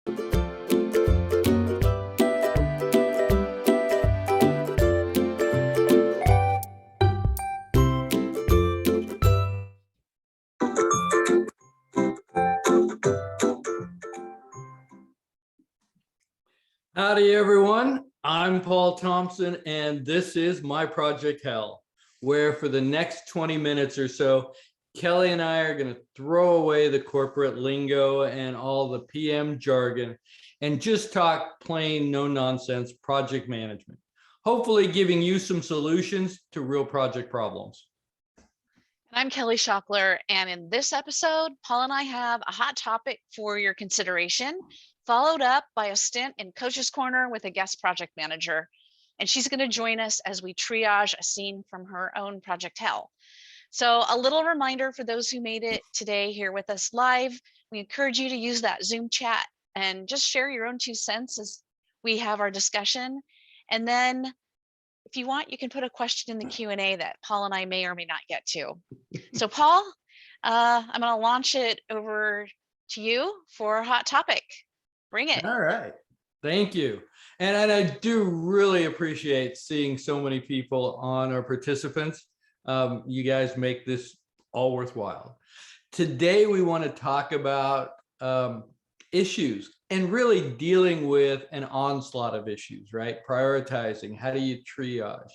Howdy, everyone. I'm Paul Thompson, and this is My Project Hell, where for the next 20 minutes or so, Kelly and I are going to throw away the corporate lingo and all the PM jargon and just talk plain, no nonsense project management, hopefully giving you some solutions to real project problems. I'm Kelly Schockler, and in this episode, Paul and I have a hot topic for your consideration, followed up by a stint in Coach's Corner with a guest project manager. And she's going to join us as we triage a scene from her own Project Hell. So a little reminder for those who made it today here with us live, we encourage you to use that Zoom chat and just share your own 2 cents as we have our discussion. And then if you want, you can put a question in the Q&A that Paul and I may or may not get to. So Paul, I'm going to launch it over to you for a hot topic. Bring it. All right. Thank you. And I do really appreciate seeing so many people on our participants. You guys make this all worthwhile. Today, we want to talk about issues and really dealing with an onslaught of issues, right? Prioritizing, how do you triage?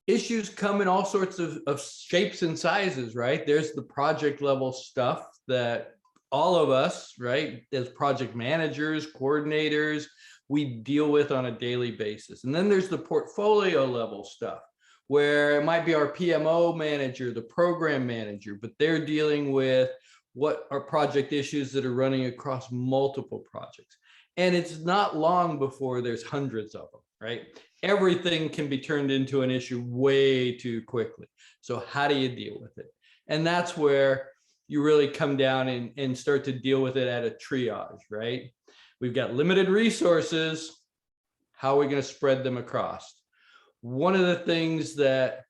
Issues come in all sorts of shapes and sizes, right? There's the project level stuff that all of us, right, as project managers, coordinators, we deal with on a daily basis. And then there's the portfolio level stuff where it might be our PMO manager, the program manager, but they're dealing with what are project issues that are running across multiple projects. And it's not long before there's hundreds of them, right? Everything can be turned into an issue way too quickly. So how do you deal with it? And that's where you really come down and start to deal with it at a triage, right? We've got limited resources. How are we going to spread them across? One of the things that,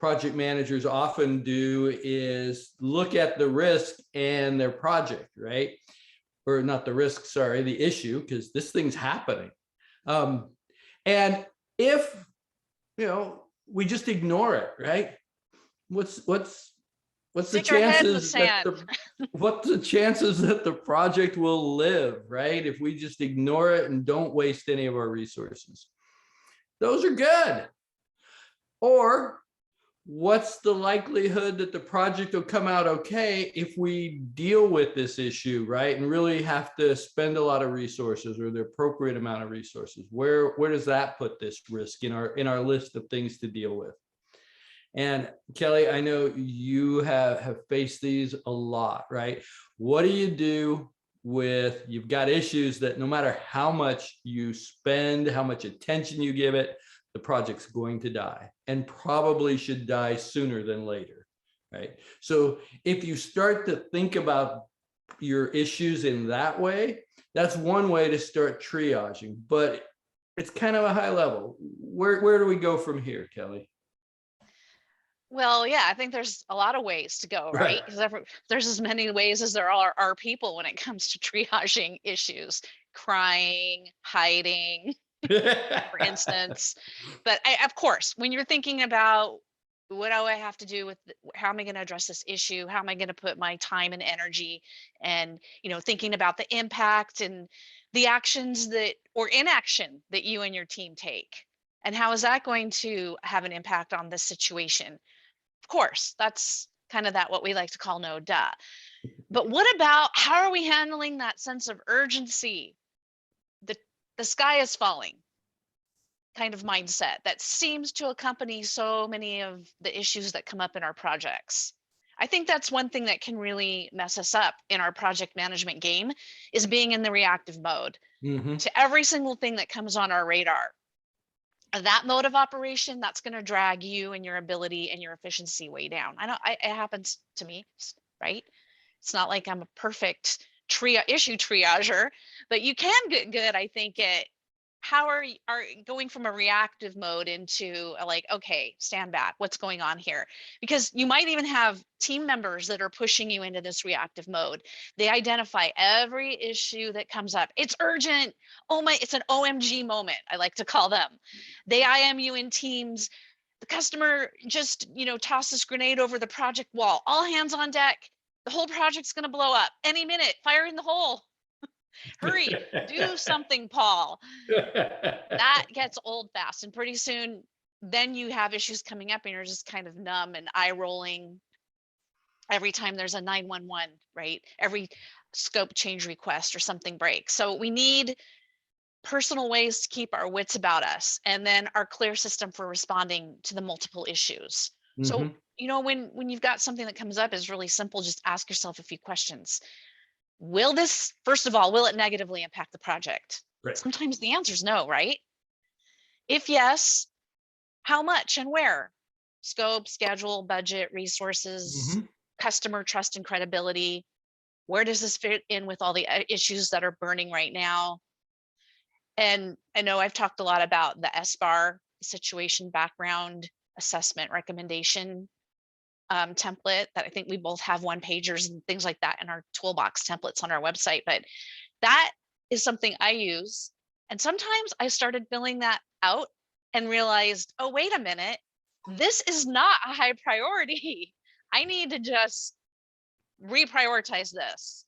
project managers often do is look at the risk and their project, right? Or not the risk, sorry, the issue, because this thing's happening. And if, we just ignore it, right? What's the chances what's the chances that the project will live, right? If we just ignore it and don't waste any of our resources, those are good. Or what's the likelihood that the project will come out okay if we deal with this issue, right? And really have to spend a lot of resources or the appropriate amount of resources. Where does that put this risk in our list of things to deal with? And Kelly, I know you have faced these a lot, right? What do you do with, you've got issues that no matter how much you spend, how much attention you give it, the project's going to die and probably should die sooner than later, right? So if you start to think about your issues in that way, that's one way to start triaging, but it's kind of a high level. Where do we go from here, Kelly? Well, yeah, I think there's a lot of ways to go, right? Because there's as many ways as there are people when it comes to triaging issues, crying, hiding, for instance. But of course, when you're thinking about what do I have to do with, how am I going to address this issue? How am I going to put my time and energy and, thinking about the impact and the actions that, or inaction that you and your team take. And how is that going to have an impact on this situation? Of course, that's kind of what we like to call no duh. But what about, how are we handling that sense of urgency? The sky is falling kind of mindset that seems to accompany so many of the issues that come up in our projects. I think that's one thing that can really mess us up in our project management game, is being in the reactive mode to every single thing that comes on our radar. That mode of operation, that's going to drag you and your ability and your efficiency way down. I know it happens to me, right? It's not like I'm a perfect issue triager, but you can get good, I think, at how are going from a reactive mode into a, like, okay, stand back, what's going on here? Because you might even have team members that are pushing you into this reactive mode. They identify every issue that comes up. It's urgent. Oh my, it's an OMG moment, I like to call them. They IM you in Teams. The customer just, tossed this grenade over the project wall. All hands on deck. The whole project's going to blow up any minute. Fire in the hole. Hurry, do something, Paul. That gets old fast. And pretty soon, then you have issues coming up and you're just kind of numb and eye rolling every time there's a 911, right? Every scope change request or something breaks. So we need personal ways to keep our wits about us, and then our clear system for responding to the multiple issues. So, Mhm. when you've got something that comes up is really simple, just ask yourself a few questions. Will this, first of all, will it negatively impact the project? Right. Sometimes the answer is no, right? If yes, how much and where? Scope, schedule, budget, resources, Mhm. customer trust and credibility. Where does this fit in with all the issues that are burning right now? And I know I've talked a lot about the SBAR, situation background assessment recommendation template, that I think we both have one pagers and things like that in our toolbox templates on our website. But that is something I use. And sometimes I started filling that out and realized, oh, wait a minute, this is not a high priority. I need to just reprioritize this.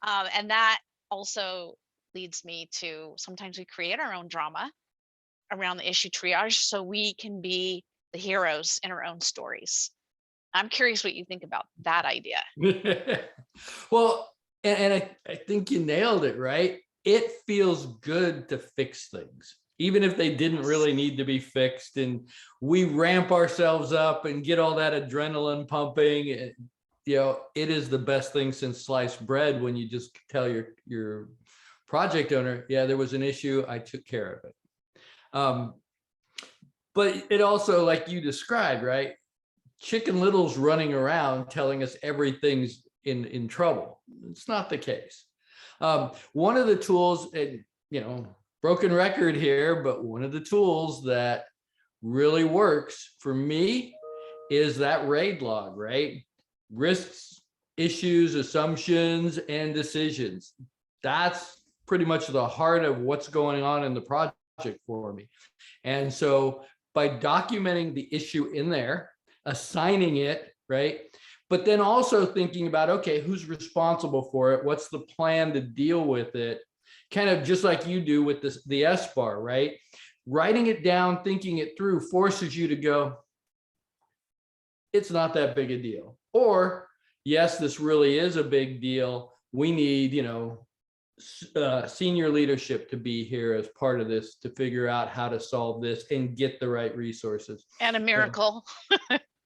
And that also leads me to, sometimes we create our own drama around the issue triage so we can be the heroes in our own stories. I'm curious what you think about that idea. Well, and I think you nailed it, right? It feels good to fix things, even if they didn't Yes. really need to be fixed. And we ramp ourselves up and get all that adrenaline pumping. It is the best thing since sliced bread when you just tell your project owner, yeah, there was an issue, I took care of it. But it also, like you described, right? Chicken Little's running around telling us everything's in trouble. It's not the case. One of the tools, and broken record here, but one of the tools that really works for me is that RAID log, right? Risks, issues, assumptions, and decisions. That's pretty much the heart of what's going on in the project for me. And so by documenting the issue in there, assigning it, right? But then also thinking about, okay, who's responsible for it? What's the plan to deal with it? Kind of just like you do with the SBAR, right? Writing it down, thinking it through forces you to go, it's not that big a deal. Or, yes, this really is a big deal. We need, senior leadership to be here as part of this to figure out how to solve this and get the right resources. And a miracle.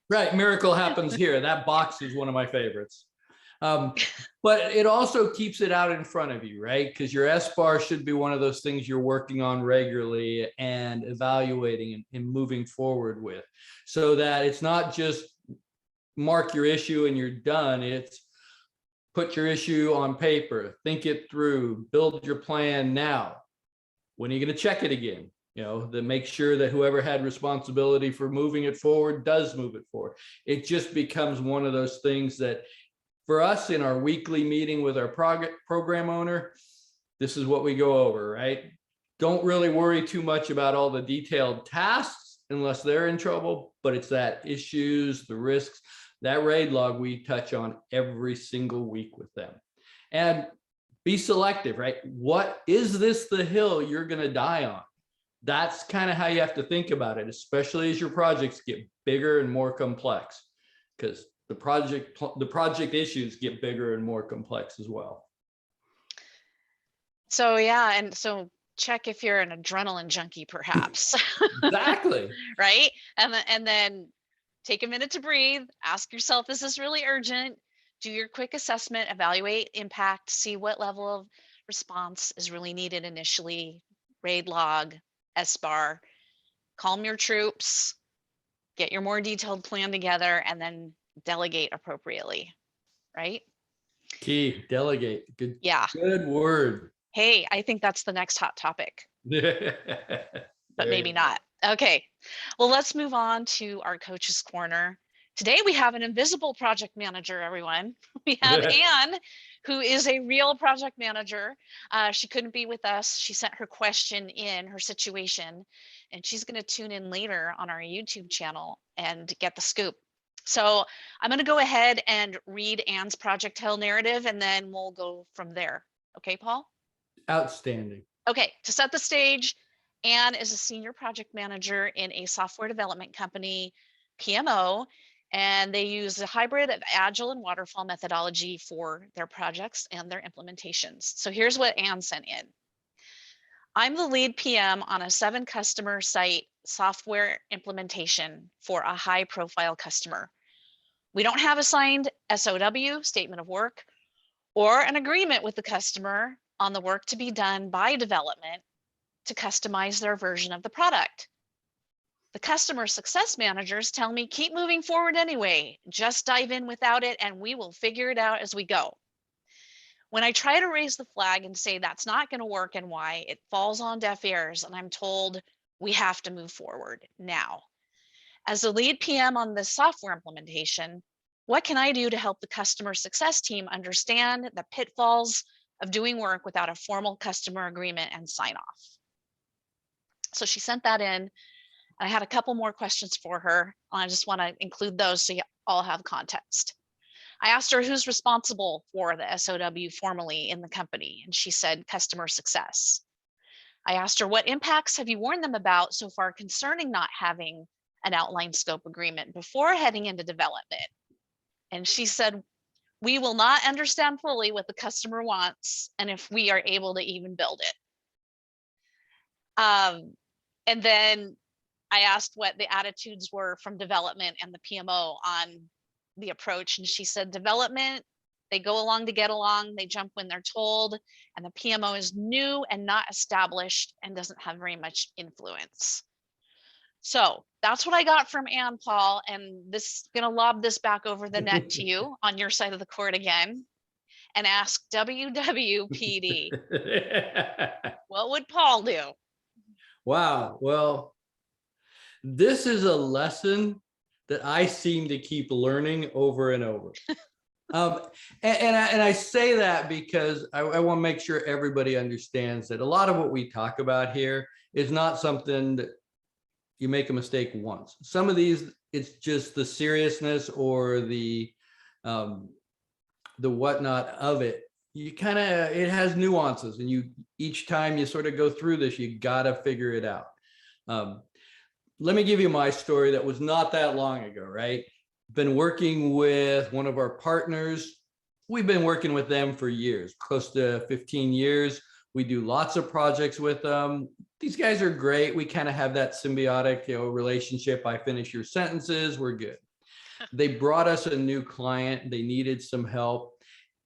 Right, miracle happens here. That box is one of my favorites. But it also keeps it out in front of you, right? Because your SBAR should be one of those things you're working on regularly and evaluating and moving forward with, so that it's not just mark your issue and you're done. It's put your issue on paper, think it through, build your plan now. When are you going to check it again? To make sure that whoever had responsibility for moving it forward does move it forward. It just becomes one of those things that for us in our weekly meeting with our program owner, this is what we go over, right? Don't really worry too much about all the detailed tasks unless they're in trouble, but it's that issues, the risks, that RAID log we touch on every single week with them. And be selective, right? What is this the hill you're going to die on? That's kind of how you have to think about it, especially as your projects get bigger and more complex, because the project issues get bigger and more complex as well. So yeah, and so check if you're an adrenaline junkie, perhaps. Exactly. Right? And then take a minute to breathe, ask yourself, is this really urgent? Do your quick assessment, evaluate impact, see what level of response is really needed initially. RAID log, SBAR, calm your troops, get your more detailed plan together, and then delegate appropriately, right? Key, delegate. Good, Yeah. good word. Hey, I think that's the next hot topic, There but maybe you go. not. Okay, well, let's move on to our coach's corner. Today we have an invisible project manager, everyone. We have Anne, who is a real project manager. She couldn't be with us. She sent her question in, her situation, and she's going to tune in later on our YouTube channel and get the scoop. So I'm going to go ahead and read Anne's project tale narrative, and then we'll go from there. Okay, Paul? Outstanding. Okay, to set the stage, Anne is a senior project manager in a software development company, PMO, and they use a hybrid of agile and waterfall methodology for their projects and their implementations. So here's what Anne sent in. I'm the lead PM on a 7-customer site software implementation for a high profile customer. We don't have a signed SOW, statement of work, or an agreement with the customer on the work to be done by development to customize their version of the product. The customer success managers tell me, keep moving forward anyway, just dive in without it and we will figure it out as we go. When I try to raise the flag and say that's not going to work and why, it falls on deaf ears and I'm told we have to move forward now. As the lead PM on this software implementation, what can I do to help the customer success team understand the pitfalls of doing work without a formal customer agreement and sign off? So she sent that in. I had a couple more questions for her. I just want to include those so you all have context. I asked her who's responsible for the SOW formally in the company, and she said customer success. I asked her, what impacts have you warned them about so far concerning not having an outline scope agreement before heading into development? And she said, we will not understand fully what the customer wants and if we are able to even build it. And then I asked what the attitudes were from development and the PMO on the approach. And she said, development, they go along to get along, they jump when they're told, and the PMO is new and not established and doesn't have very much influence. So that's what I got from Ann, Paul, and this is gonna lob this back over the net to you on your side of the court again and ask WWPD, what would Paul do? Wow. Well, this is a lesson that I seem to keep learning over and over. And I say that because I want to make sure everybody understands that a lot of what we talk about here is not something that you make a mistake once. Some of these, it's just the seriousness or the whatnot of it. You kind of, it has nuances, and you, each time you sort of go through this, you got to figure it out. Let me give you my story that was not that long ago, right? Been working with one of our partners. We've been working with them for years, close to 15 years. We do lots of projects with them. These guys are great. We kind of have that symbiotic, relationship. I finish your sentences, we're good. They brought us a new client. They needed some help.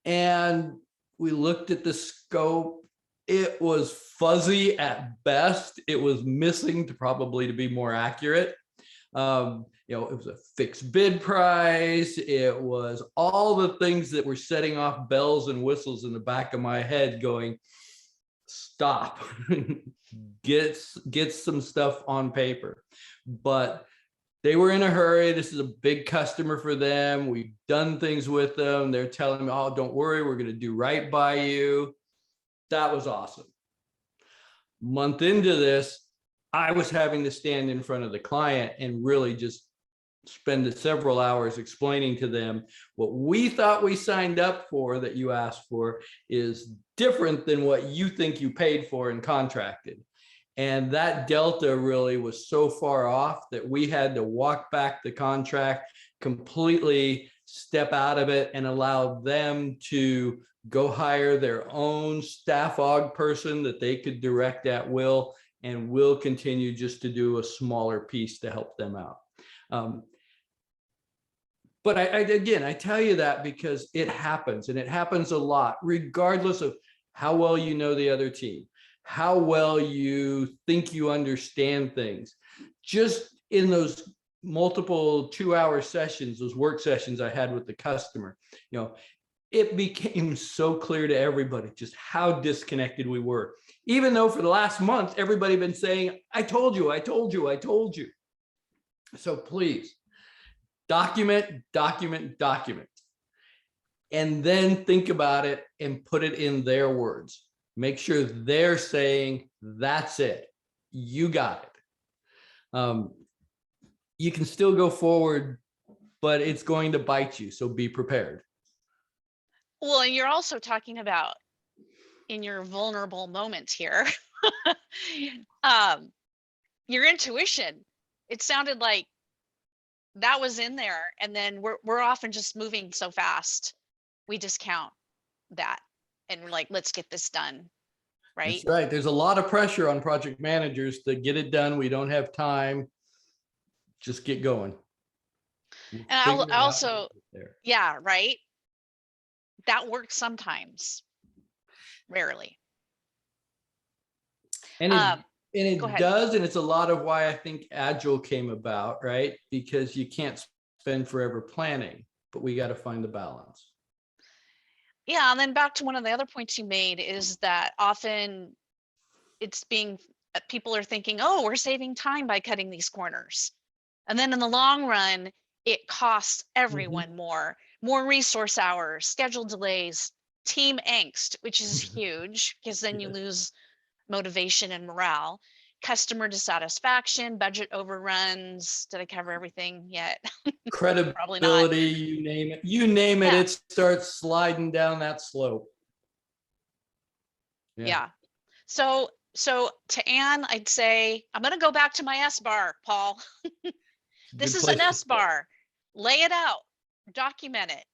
And we looked at the scope. It was fuzzy at best. It was missing to be more accurate. It was a fixed bid price. It was all the things that were setting off bells and whistles in the back of my head going, stop, get some stuff on paper. But they were in a hurry. This is a big customer for them. We've done things with them. They're telling me, oh, don't worry, we're going to do right by you. That was awesome. Month into this, I was having to stand in front of the client and really just spend several hours explaining to them what we thought we signed up for that you asked for is different than what you think you paid for and contracted. And that delta really was so far off that we had to walk back the contract, completely step out of it and allow them to go hire their own staff aug person that they could direct at will, and we'll continue just to do a smaller piece to help them out. But I tell you that because it happens, and it happens a lot, regardless of how well you know the other team, how well you think you understand things. Just in those multiple 2-hour sessions, those work sessions I had with the customer, it became so clear to everybody just how disconnected we were. Even though for the last month, everybody been saying, I told you, I told you, I told you. So please document, document, document. And then think about it and put it in their words. Make sure they're saying, that's it. You got it. You can still go forward, but it's going to bite you. So be prepared. Well, and you're also talking about in your vulnerable moments here, your intuition. It sounded like that was in there, and then we're often just moving so fast, we discount that, and we're like, let's get this done, right? That's right. There's a lot of pressure on project managers to get it done. We don't have time. Just get going. And I also, yeah, right. That works sometimes, rarely. And it go ahead. does, and it's a lot of why I think Agile came about, right? Because you can't spend forever planning, but we got to find the balance. Yeah, and then back to one of the other points you made is that often it's people are thinking, oh, we're saving time by cutting these corners. And then in the long run, it costs everyone more resource hours, schedule delays, team angst, which is huge because then you lose motivation and morale, customer dissatisfaction, budget overruns. Did I cover everything yet? Credibility, Probably not. you name it. You name it, it starts sliding down that slope. Yeah. So to Anne, I'd say, I'm going to go back to my S-bar, Paul. This is an S-bar. Lay it out, document it,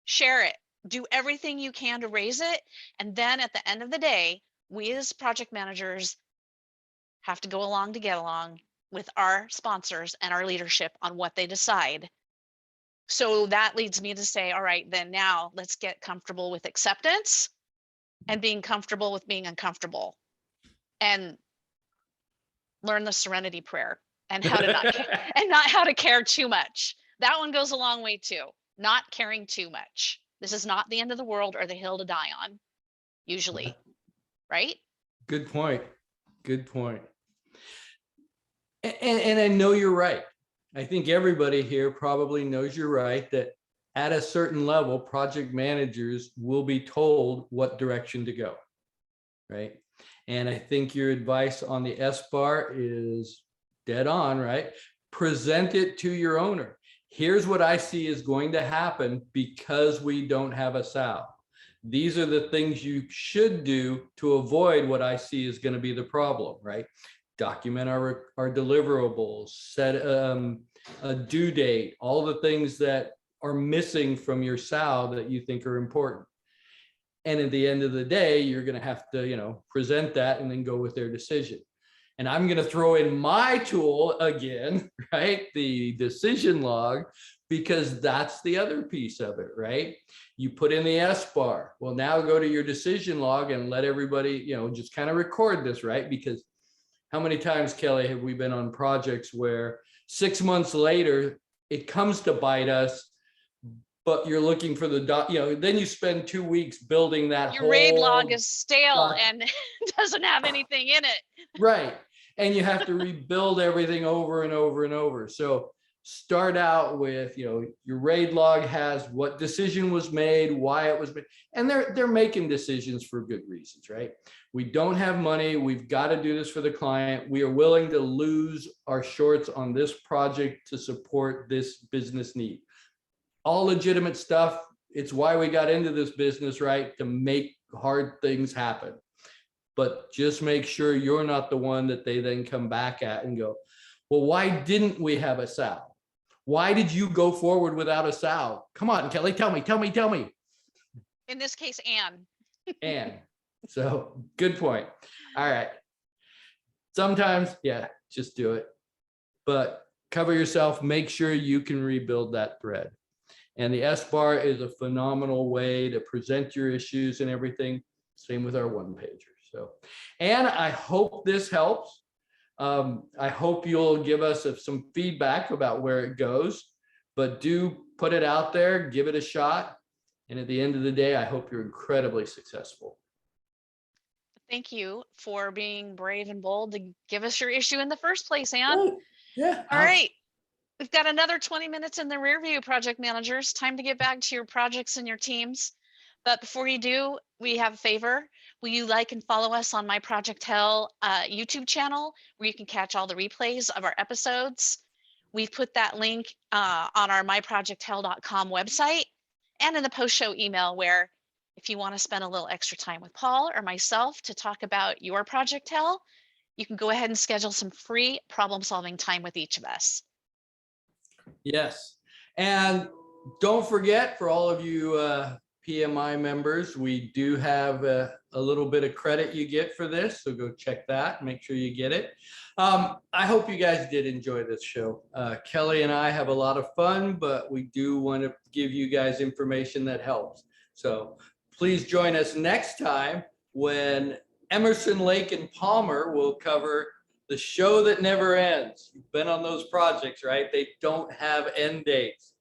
share it, do everything you can to raise it. And then at the end of the day, we as project managers have to go along to get along with our sponsors and our leadership on what they decide. So that leads me to say, all right, then now let's get comfortable with acceptance and being comfortable with being uncomfortable, and learn the serenity prayer and how to not care, and not how to care too much. That one goes a long way too. Not caring too much. This is not the end of the world or the hill to die on, usually, right? Good point. Good point. And I know you're right. I think everybody here probably knows you're right, that at a certain level, project managers will be told what direction to go, right? And I think your advice on the S-bar is dead on, right? Present it to your owner. Here's what I see is going to happen because we don't have a SOW. These are the things you should do to avoid what I see is going to be the problem, right? Document our deliverables, set a due date, all the things that are missing from your SOW that you think are important. And at the end of the day, you're going to have to, present that and then go with their decision. And I'm going to throw in my tool again, right? The decision log, because that's the other piece of it, right? You put in the S-bar. Well, now go to your decision log and let everybody, just kind of record this, right? Because how many times, Kelly, have we been on projects where 6 months later, it comes to bite us, but you're looking for the then you spend 2 weeks building that your RAID log is stale and doesn't have anything in it. Right. And you have to rebuild everything over and over and over. So start out with, your RAID log has what decision was made, why it was made, and they're making decisions for good reasons, right? We don't have money. We've got to do this for the client. We are willing to lose our shorts on this project to support this business need. All legitimate stuff. It's why we got into this business, right? To make hard things happen. But just make sure you're not the one that they then come back at and go, well, why didn't we have a SOW? Why did you go forward without a SOW? Come on, Kelly, tell me. In this case, Anne. Anne. So good point. All right. Sometimes, just do it. But cover yourself, make sure you can rebuild that thread. And the S-bar is a phenomenal way to present your issues and everything. Same with our one-pager. So, Anne, I hope this helps. I hope you'll give us some feedback about where it goes, but do put it out there, give it a shot, And at the end of the day, I hope you're incredibly successful. Thank you for being brave and bold to give us your issue in the first place, Ann. Right. Yeah. All right. We've got another 20 minutes in the rear view, project managers. Time to get back to your projects and your teams. But before you do, we have a favor. Will you like and follow us on My Project Hell YouTube channel, where you can catch all the replays of our episodes? We've put that link on our myprojecthell.com website and in the post-show email, where if you want to spend a little extra time with Paul or myself to talk about your Project Hell, you can go ahead and schedule some free problem-solving time with each of us. Yes. And don't forget, for all of you PMI members, we do have a little bit of credit you get for this. So go check that, make sure you get it. I hope you guys did enjoy this show. Kelly and I have a lot of fun, but we do want to give you guys information that helps. So please join us next time when Emerson, Lake, and Palmer will cover the show that never ends. You've been on those projects, right? They don't have end dates.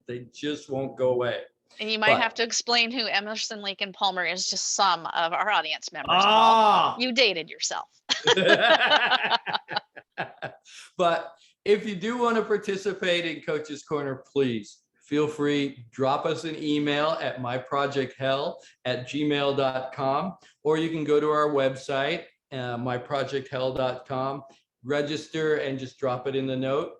They just won't go away. And you might have to explain who Emerson, Lake, and Palmer is to some of our audience members, Paul. You dated yourself. But if you do want to participate in Coach's Corner, please feel free, drop us an email at myprojecthell@gmail.com, or you can go to our website, myprojecthell.com, register and just drop it in the note.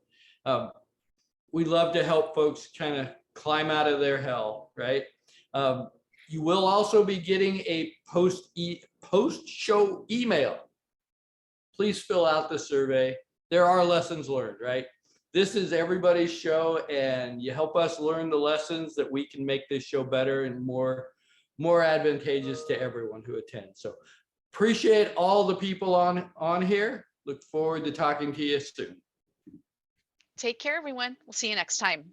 We love to help folks kind of climb out of their hell, right? You will also be getting a post-show email. Please fill out the survey. There are lessons learned, right? This is everybody's show, and you help us learn the lessons that we can make this show better and more advantageous to everyone who attends. So appreciate all the people on here. Look forward to talking to you soon. Take care, everyone. We'll see you next time.